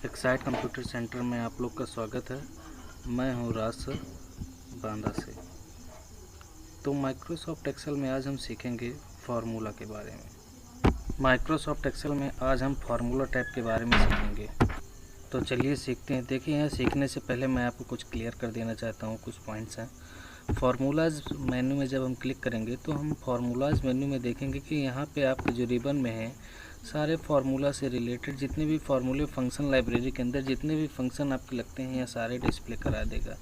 Excite computer centre में आप लोग का स्वागत है। मैं हूं राज सर बांदा से। तो माइक्रोसॉफ्ट एक्सेल में आज हम सीखेंगे फार्मूला के बारे में। माइक्रोसॉफ्ट एक्सेल में आज हम फार्मूला टैब के बारे में सीखेंगे। तो चलिए सीखते हैं। देखिए, यहाँ सीखने से पहले मैं आपको कुछ क्लियर कर देना चाहता हूँ। कुछ पॉइंट्स हैं। फार्मूलाज मेन्यू में जब हम क्लिक करेंगे तो हम फार्मूलाज मेन्यू में देखेंगे कि यहाँ पे आपके जो रिबन में है सारे फार्मूला से रिलेटेड जितने भी फार्मूले फंक्शन लाइब्रेरी के अंदर जितने भी फंक्शन आपके लगते हैं, यह सारे डिस्प्ले करा देगा।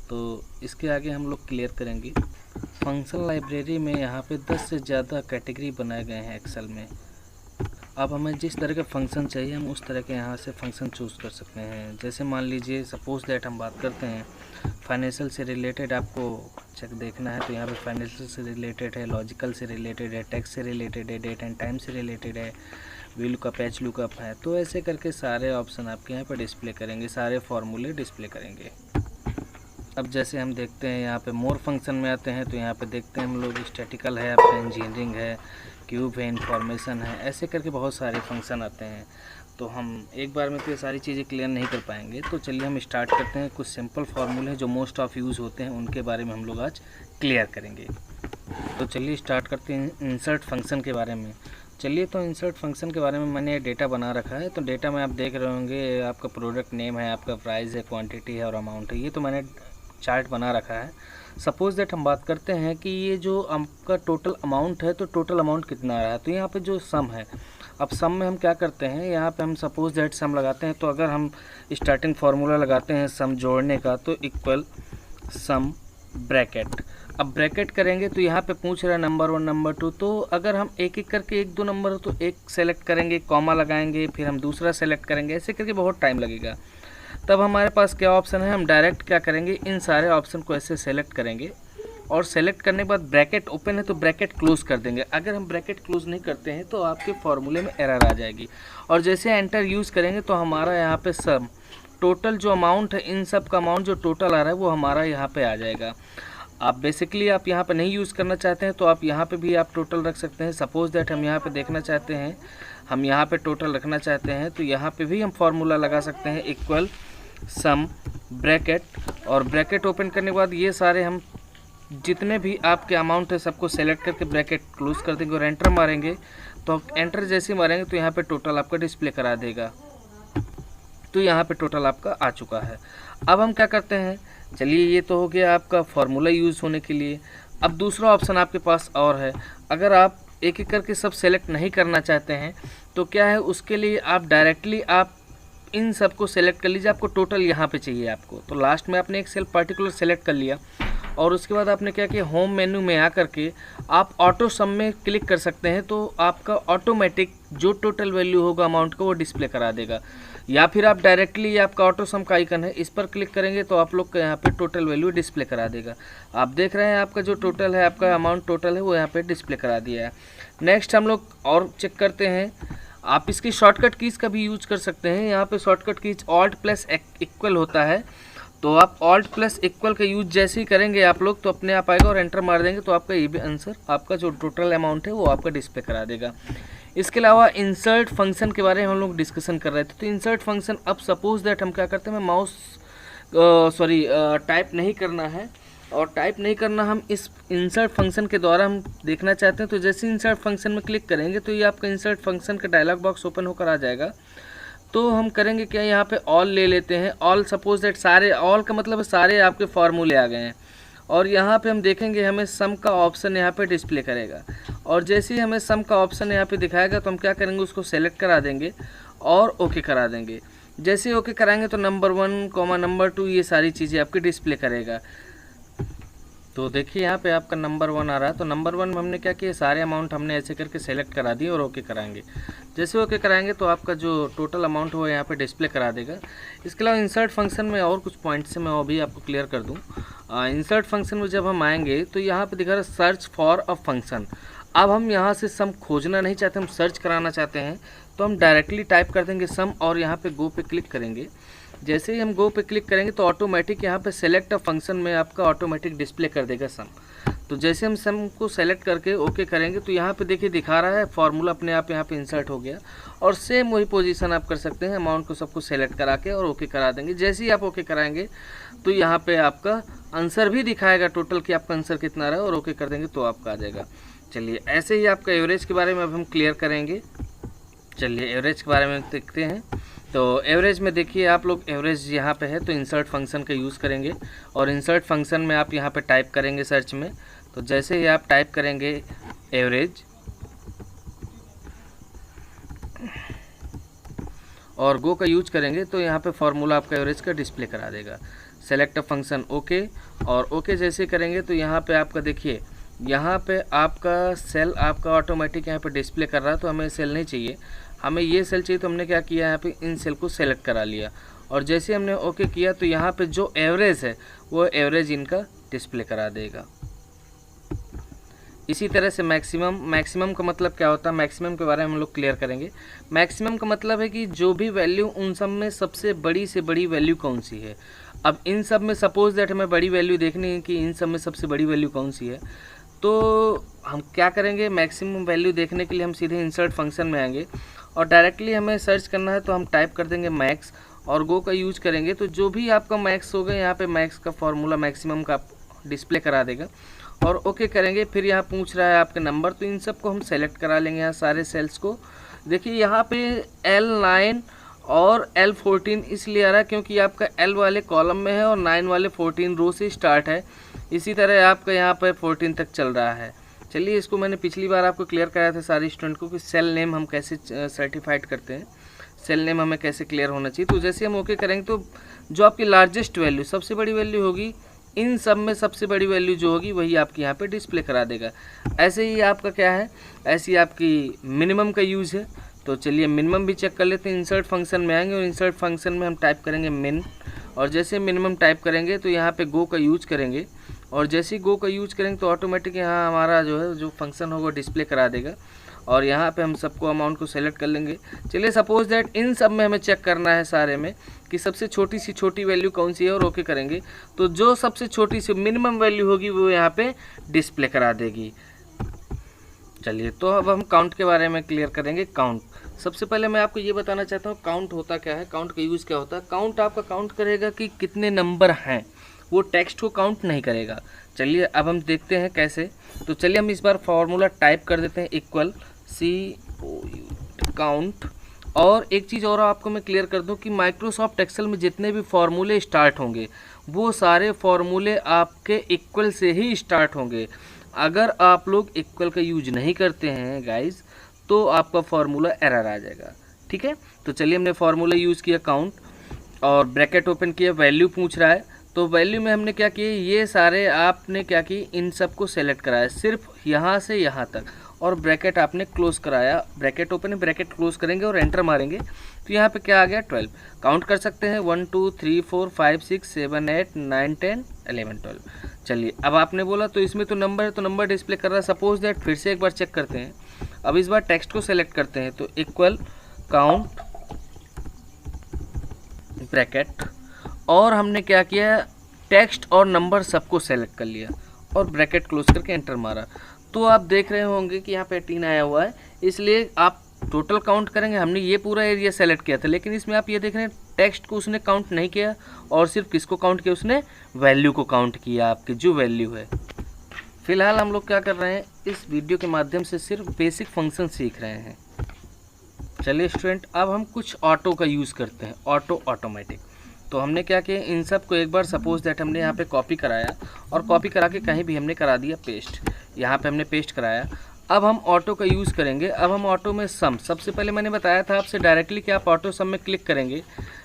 तो इसके आगे हम लोग क्लियर करेंगे। फंक्शन लाइब्रेरी में यहाँ पे 10 से ज़्यादा कैटेगरी बनाए गए हैं एक्सेल में। अब हमें जिस तरह के फंक्शन चाहिए हम उस तरह के यहाँ से फंक्शन चूज़ कर सकते हैं। जैसे मान लीजिए सपोज दैट हम बात करते हैं फाइनेंशियल से रिलेटेड आपको चेक देखना है, तो यहाँ पे फाइनेंशियल से रिलेटेड है, लॉजिकल से रिलेटेड है, टैक्स से रिलेटेड है, डेट एंड टाइम से रिलेटेड है, वी लुकअप एच लुकअप है। तो ऐसे करके सारे ऑप्शन आपके यहाँ पर डिस्प्ले करेंगे, सारे फार्मूले डिस्प्ले करेंगे। अब जैसे हम देखते हैं यहाँ पे मोर फंक्शन में आते हैं तो यहाँ पे देखते हैं हम लोग स्टैटिकल है, आपका इंजीनियरिंग है, क्यूब है, इंफॉर्मेशन है, ऐसे करके बहुत सारे फंक्शन आते हैं। तो हम एक बार में तो ये सारी चीज़ें क्लियर नहीं कर पाएंगे। तो चलिए हम स्टार्ट करते हैं। कुछ सिंपल फार्मूले जो मोस्ट ऑफ यूज़ होते हैं उनके बारे में हम लोग आज क्लियर करेंगे। तो चलिए स्टार्ट करते हैं इंसर्ट फंक्शन के बारे में। चलिए, तो इंसर्ट फंक्शन के बारे में मैंने डेटा बना रखा है। तो डेटा में आप देख रहे होंगे आपका प्रोडक्ट नेम है, आपका प्राइस है, क्वांटिटी है और अमाउंट है। ये तो मैंने चार्ट बना रखा है। सपोज दैट हम बात करते हैं कि ये जो आपका टोटल अमाउंट है, तो टोटल अमाउंट कितना आ रहा है। तो यहाँ पे जो सम है, अब सम में हम क्या करते हैं, यहाँ पे हम सपोज दैट सम लगाते हैं। तो अगर हम स्टार्टिंग फार्मूला लगाते हैं सम जोड़ने का, तो इक्वल सम ब्रैकेट। अब ब्रैकेट करेंगे तो यहाँ पे पूछ रहा है नंबर 1 नंबर 2। तो अगर हम एक एक करके 1 2 नंबर हो तो एक सेलेक्ट करेंगे, कॉमा लगाएंगे, फिर हम दूसरा सेलेक्ट करेंगे, ऐसे करके बहुत टाइम लगेगा। तब हमारे पास क्या ऑप्शन है, हम डायरेक्ट क्या करेंगे, इन सारे ऑप्शन को ऐसे सेलेक्ट करेंगे और सेलेक्ट करने के बाद ब्रैकेट ओपन है तो ब्रैकेट क्लोज कर देंगे। अगर हम ब्रैकेट क्लोज नहीं करते हैं तो आपके फॉर्मूले में एरर आ जाएगी। और जैसे एंटर यूज़ करेंगे तो हमारा यहाँ पे सम टोटल जो अमाउंट है, इन सब का अमाउंट जो टोटल आ रहा है वो हमारा यहाँ पे आ जाएगा। आप बेसिकली आप यहाँ पे नहीं यूज़ करना चाहते हैं तो आप यहाँ पे भी आप टोटल रख सकते हैं। सपोज दैट हम यहाँ पे देखना चाहते हैं, हम यहाँ पे टोटल रखना चाहते हैं, तो यहाँ पे भी हम फार्मूला लगा सकते हैं इक्वल सम ब्रैकेट। और ब्रैकेट ओपन करने के बाद ये सारे हम जितने भी आपके अमाउंट है सबको सेलेक्ट करके ब्रैकेट क्लोज कर देंगे और एंटर मारेंगे। तो एंटर जैसे मारेंगे तो यहाँ पे टोटल आपका डिस्प्ले करा देगा। तो यहाँ पे टोटल आपका आ चुका है। अब हम क्या करते हैं, चलिए ये तो हो गया आपका फार्मूला यूज़ होने के लिए। अब दूसरा ऑप्शन आपके पास और है। अगर आप एक एक करके सब सेलेक्ट नहीं करना चाहते हैं तो क्या है, उसके लिए आप डायरेक्टली आप इन सब को सेलेक्ट कर लीजिए। आपको टोटल यहाँ पे चाहिए आपको, तो लास्ट में आपने एक सेल पार्टिकुलर सेलेक्ट कर लिया और उसके बाद आपने क्या किया, होम मेन्यू में आ करके आप ऑटो सम में क्लिक कर सकते हैं। तो आपका ऑटोमेटिक जो टोटल वैल्यू होगा अमाउंट का वो डिस्प्ले करा देगा। या फिर आप डायरेक्टली आपका ऑटो सम का आइकन है, इस पर क्लिक करेंगे तो आप लोग का यहाँ पे टोटल वैल्यू डिस्प्ले करा देगा। आप देख रहे हैं आपका जो टोटल है, आपका अमाउंट टोटल है वो यहाँ पे डिस्प्ले करा दिया है। नेक्स्ट हम लोग और चेक करते हैं, आप इसकी शॉर्टकट कीज़ का भी यूज कर सकते हैं। यहाँ पे shortcut keys alt plus equal होता है। तो आप ऑल्ट प्लस इक्वल का यूज जैसे ही करेंगे आप लोग तो अपने आप आएगा और एंटर मार देंगे तो आपका ये भी आंसर, आपका जो टोटल अमाउंट है वो आपका डिस्प्ले करा देगा। इसके अलावा इंसर्ट फंक्शन के बारे में हम लोग डिस्कशन कर रहे थे। तो इंसर्ट फंक्शन, अब सपोज दैट हम क्या करते हैं, मैं माउस टाइप नहीं करना है और टाइप नहीं करना, हम इस इंसर्ट फंक्शन के द्वारा हम देखना चाहते हैं। तो जैसे इंसर्ट फंक्शन में क्लिक करेंगे तो ये आपका इंसर्ट फंक्शन का डायलॉग बॉक्स ओपन होकर आ जाएगा। तो हम करेंगे क्या, यहाँ पे ऑल ले लेते हैं। ऑल सपोज दैट सारे, ऑल का मतलब सारे आपके फार्मूले आ गए हैं और यहाँ पे हम देखेंगे हमें सम का ऑप्शन यहाँ पे डिस्प्ले करेगा। और जैसे ही हमें सम का ऑप्शन यहाँ पे दिखाएगा तो हम क्या करेंगे, उसको सेलेक्ट करा देंगे और ओके करा देंगे। जैसे ओके कराएंगे तो नंबर 1 नंबर 2 ये सारी चीज़ें आपकी डिस्प्ले करेगा। तो देखिए यहाँ पे आपका नंबर 1 आ रहा है। तो नंबर 1 में हमने क्या किया, सारे अमाउंट हमने ऐसे करके सेलेक्ट करा दिए और ओके कराएंगे। जैसे ओके कराएंगे तो आपका जो टोटल अमाउंट हो यहाँ पे डिस्प्ले करा देगा। इसके अलावा इंसर्ट फंक्शन में और कुछ पॉइंट्स से मैं वो भी आपको क्लियर कर दूँ। इंसर्ट फंक्शन में जब हम आएंगे तो यहाँ पे दिखा रहा है सर्च फॉर अ फंक्शन। अब हम यहाँ से सम खोजना नहीं चाहते, हम सर्च कराना चाहते हैं। तो हम डायरेक्टली टाइप कर देंगे सम और यहाँ पे गो पे क्लिक करेंगे। जैसे ही हम गो पे क्लिक करेंगे तो ऑटोमेटिक यहाँ पे सेलेक्ट अ फंक्शन में आपका ऑटोमेटिक डिस्प्ले कर देगा सम। तो जैसे हम सम को सेलेक्ट करके ओके करेंगे तो यहाँ पे देखिए दिखा रहा है फार्मूला अपने आप यहाँ पे इंसर्ट हो गया। और सेम वही पोजीशन आप कर सकते हैं, अमाउंट को सबको सेलेक्ट करा के और ओके करा देंगे। जैसे ही आप ओके कराएंगे तो यहाँ पे आपका आंसर भी दिखाएगा टोटल कि आपका आंसर कितना रहा, और ओके कर देंगे तो आपका आ जाएगा। चलिए ऐसे ही आपका एवरेज के बारे में अब हम क्लियर करेंगे। चलिए एवरेज के बारे में देखते हैं। तो एवरेज में देखिए आप लोग, एवरेज यहाँ पे है तो इंसर्ट फंक्शन का यूज़ करेंगे, और इंसर्ट फंक्शन में आप यहाँ पे टाइप करेंगे सर्च में। तो जैसे ही आप टाइप करेंगे एवरेज और गो का यूज करेंगे तो यहाँ पे फार्मूला आपका एवरेज का डिस्प्ले करा देगा। सेलेक्ट अ फंक्शन ओके, और ओके जैसे करेंगे तो यहाँ पे आपका देखिए यहाँ पे आपका सेल आपका ऑटोमेटिक यहाँ पे डिस्प्ले कर रहा है। तो हमें सेल नहीं चाहिए, हमें ये सेल चाहिए। तो हमने क्या किया, यहाँ पे इन सेल को सेलेक्ट करा लिया, और जैसे हमने ओके किया तो यहाँ पे जो एवरेज है वो एवरेज इनका डिस्प्ले करा देगा। इसी तरह से मैक्सिमम, मैक्सिमम का मतलब क्या होता है, मैक्सिमम के बारे में हम लोग क्लियर करेंगे। मैक्सिमम का मतलब है कि जो भी वैल्यू, उन सब में सबसे बड़ी से बड़ी वैल्यू कौन सी है। अब इन सब में सपोज दैट हमें बड़ी वैल्यू देखनी है कि इन सब में सबसे बड़ी वैल्यू कौन सी है, तो हम क्या करेंगे, मैक्सिमम वैल्यू देखने के लिए हम सीधे इंसर्ट फंक्शन में आएंगे और डायरेक्टली हमें सर्च करना है। तो हम टाइप कर देंगे मैक्स और गो का यूज करेंगे तो जो भी आपका मैक्स होगा यहाँ पे मैक्स का फॉर्मूला मैक्सिमम का डिस्प्ले करा देगा, और ओके करेंगे। फिर यहाँ पूछ रहा है आपके नंबर, तो इन सब को हम सेलेक्ट करा लेंगे यहाँ सारे सेल्स को। देखिए यहाँ पे L9 और L14 इसलिए आ रहा है क्योंकि आपका L वाले कॉलम में है और 9 वाले 14 रो से स्टार्ट है। इसी तरह आपका यहाँ पर 14 तक चल रहा है। चलिए इसको मैंने पिछली बार आपको क्लियर कराया था सारे स्टूडेंट को कि सेल नेम हम कैसे सर्टिफाइड करते हैं, सेल नेम हमें कैसे क्लियर होना चाहिए। तो जैसे हम ओके करेंगे तो जो आपकी लार्जेस्ट वैल्यू, सबसे बड़ी वैल्यू होगी, इन सब में सबसे बड़ी वैल्यू जो होगी वही आपके यहाँ पे डिस्प्ले करा देगा। ऐसे ही आपका क्या है, ऐसी आपकी मिनिमम का यूज़ है। तो चलिए मिनिमम भी चेक कर लेते हैं। इंसर्ट फंक्शन में आएंगे और इंसर्ट फंक्शन में हम टाइप करेंगे मिन, और जैसे मिनिमम टाइप करेंगे तो यहाँ पे गो का यूज करेंगे, और जैसे ही गो का यूज करेंगे तो ऑटोमेटिक यहाँ हमारा जो है जो फंक्शन होगा डिस्प्ले करा देगा। और यहाँ पे हम सबको अमाउंट को सेलेक्ट कर लेंगे। चलिए सपोज दैट इन सब में हमें चेक करना है सारे में कि सबसे छोटी सी छोटी वैल्यू कौन सी है, और ओके करेंगे तो जो सबसे छोटी सी मिनिमम वैल्यू होगी वो यहाँ पे डिस्प्ले करा देगी। चलिए तो अब हम काउंट के बारे में क्लियर करेंगे। काउंट, सबसे पहले मैं आपको ये बताना चाहता हूँ काउंट होता क्या है, काउंट का यूज़ क्या होता है। काउंट आपका काउंट करेगा कि कितने नंबर हैं, वो टेक्स्ट को काउंट नहीं करेगा। चलिए अब हम देखते हैं कैसे। तो चलिए हम इस बार फार्मूला टाइप कर देते हैं, इक्वल काउंट। और एक चीज़ और आपको मैं क्लियर कर दूं कि माइक्रोसॉफ्ट एक्सेल में जितने भी फार्मूले स्टार्ट होंगे वो सारे फार्मूले आपके इक्वल से ही स्टार्ट होंगे। अगर आप लोग इक्वल का यूज नहीं करते हैं गाइस तो आपका फार्मूला एरर आ जाएगा, ठीक है। तो चलिए हमने फार्मूला यूज़ किया काउंट, और ब्रैकेट ओपन किया, वैल्यू पूछ रहा है। तो वैल्यू में हमने क्या किया, ये सारे आपने क्या की, इन सब को सेलेक्ट कराया सिर्फ यहाँ से यहाँ तक, और ब्रैकेट आपने क्लोज कराया। ब्रैकेट ओपन है, ब्रैकेट क्लोज करेंगे और एंटर मारेंगे तो यहाँ पे क्या आ गया, 12। काउंट कर सकते हैं 1 2 3 4 5 6 7 8 9 10 11 12। चलिए अब आपने बोला तो इसमें तो नंबर है तो नंबर डिस्प्ले कर रहा है। सपोज दैट फिर से एक बार चेक करते हैं। अब इस बार टेक्स्ट को सेलेक्ट करते हैं तो इक्वल काउंट ब्रैकेट, और हमने क्या किया, टेक्स्ट और नंबर सबको सेलेक्ट कर लिया और ब्रैकेट क्लोज करके एंटर मारा। तो आप देख रहे होंगे कि यहाँ पे 18 आया हुआ है, इसलिए आप टोटल काउंट करेंगे। हमने ये पूरा एरिया सेलेक्ट किया था, लेकिन इसमें आप ये देख रहे हैं टेक्स्ट को उसने काउंट नहीं किया, और सिर्फ किसको काउंट किया, उसने वैल्यू को काउंट किया, आपकी जो वैल्यू है। फिलहाल हम लोग क्या कर रहे हैं, इस वीडियो के माध्यम से सिर्फ बेसिक फंक्शन सीख रहे हैं। चलिए स्टूडेंट अब हम कुछ ऑटो का यूज़ करते हैं, ऑटोमेटिक। तो हमने क्या किया, इन सब को एक बार सपोज दैट हमने यहाँ पे कॉपी कराया, और कॉपी करा के कहीं भी हमने करा दिया पेस्ट, यहाँ पे हमने पेस्ट कराया। अब हम ऑटो का यूज़ करेंगे। अब हम ऑटो में सम, सबसे पहले मैंने बताया था आपसे डायरेक्टली कि आप ऑटो सम में क्लिक करेंगे,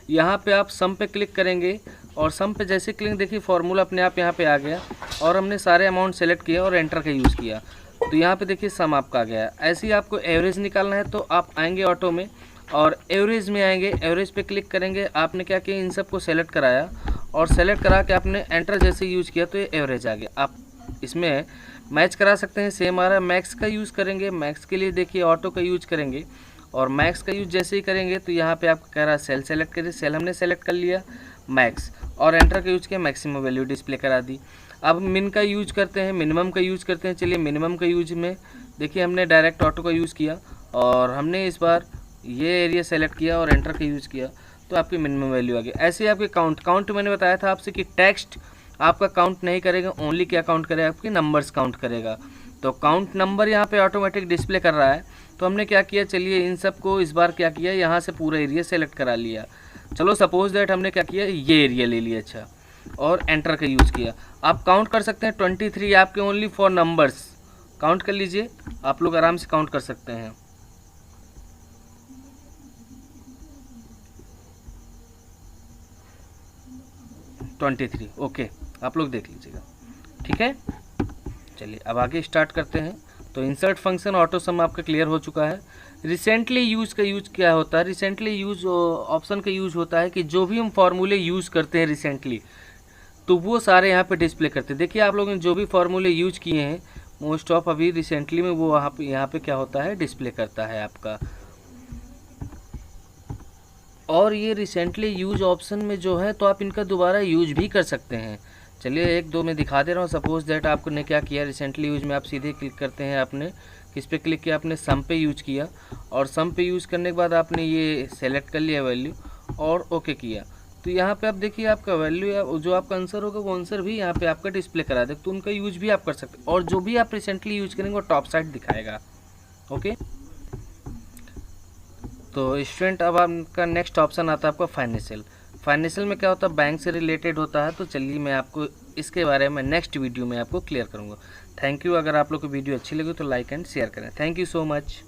यहाँ पे आप सम पे क्लिक करेंगे, और सम पे जैसे क्लिक देखिए फार्मूला अपने आप यहाँ पे आ गया, और हमने सारे अमाउंट सेलेक्ट किया और एंटर का यूज़ किया तो यहाँ पे देखिए सम आपका आ गया। ऐसे ही आपको एवरेज निकालना है तो आप आएंगे ऑटो में और एवरेज में आएंगे, एवरेज पे क्लिक करेंगे। आपने क्या किया, इन सब को सेलेक्ट कराया, और सेलेक्ट करा के आपने एंटर जैसे यूज़ किया तो ये एवरेज आ गया। आप इसमें मैच करा सकते हैं, सेम आ रहा है। मैक्स का यूज़ करेंगे, मैक्स के लिए देखिए ऑटो का यूज करेंगे, और मैक्स का यूज जैसे ही करेंगे तो यहाँ पे आपको कह रहा है सेल सेलेक्ट करिए, सेल हमने सेलेक्ट कर लिया मैक्स, और एंटर का यूज किया, मैक्सिमम वैल्यू डिस्प्ले करा दी। अब मिन का यूज करते हैं, मिनिमम का यूज करते हैं। चलिए मिनिमम का यूज में देखिए हमने डायरेक्ट ऑटो का यूज़ किया और हमने इस बार ये एरिया सेलेक्ट किया और एंटर का यूज़ किया तो आपकी मिनिमम वैल्यू आ गई। ऐसे ही आपके काउंट मैंने बताया था आपसे कि टेक्स्ट आपका काउंट नहीं करेगा, ओनली क्या काउंट करेगा, आपके नंबर्स काउंट करेगा। तो काउंट नंबर यहाँ पे ऑटोमेटिक डिस्प्ले कर रहा है। तो हमने क्या किया, चलिए इन सब को इस बार क्या किया, यहाँ से पूरा एरिया सेलेक्ट करा लिया। चलो सपोज दैट हमने क्या किया, ये एरिया ले लिया, अच्छा, और एंटर का यूज़ किया। आप काउंट कर सकते हैं 23 आपके ओनली फॉर नंबर्स। काउंट कर लीजिए, आप लोग आराम से काउंट कर सकते हैं। ओके, आप लोग देख लीजिएगा, ठीक है। चलिए अब आगे स्टार्ट करते हैं। तो इंसर्ट फंक्शन ऑटो सम आपका क्लियर हो चुका है। रिसेंटली यूज़ का यूज क्या होता है, रिसेंटली यूज ऑप्शन का यूज होता है कि जो भी हम फार्मूले यूज़ करते हैं रिसेंटली, तो वो सारे यहाँ पे डिस्प्ले करते हैं। देखिए आप लोगों ने जो भी फार्मूले यूज किए हैं मोस्ट ऑफ अभी रिसेंटली में, वो यहाँ पे क्या होता है, डिस्प्ले करता है आपका। और ये रिसेंटली यूज ऑप्शन में जो है तो आप इनका दोबारा यूज भी कर सकते हैं। चलिए एक दो मैं दिखा दे रहा हूँ। सपोज दैट आपने क्या किया, रिसेंटली यूज में आप सीधे क्लिक करते हैं, आपने किस पे क्लिक किया, आपने सम पे यूज किया और सम पे यूज करने के बाद आपने ये सेलेक्ट कर लिया वैल्यू और ओके किया। तो यहाँ पे आप देखिए आपका वैल्यू जो आपका आंसर होगा वो आंसर भी यहाँ पे आपका डिस्प्ले करा दे। तो उनका यूज भी आप कर सकते हैं और जो भी आप रिसेंटली यूज करेंगे वो टॉप साइड दिखाएगा। ओके, तो स्टूडेंट अब आपका नेक्स्ट ऑप्शन आता है आपका फाइनेंशियल। फाइनेंशियल में क्या होता है, बैंक से रिलेटेड होता है। तो चलिए मैं आपको इसके बारे में नेक्स्ट वीडियो में आपको क्लियर करूँगा। Thank you. अगर आप लोग को वीडियो अच्छी लगी तो लाइक एंड शेयर करें। Thank you so much.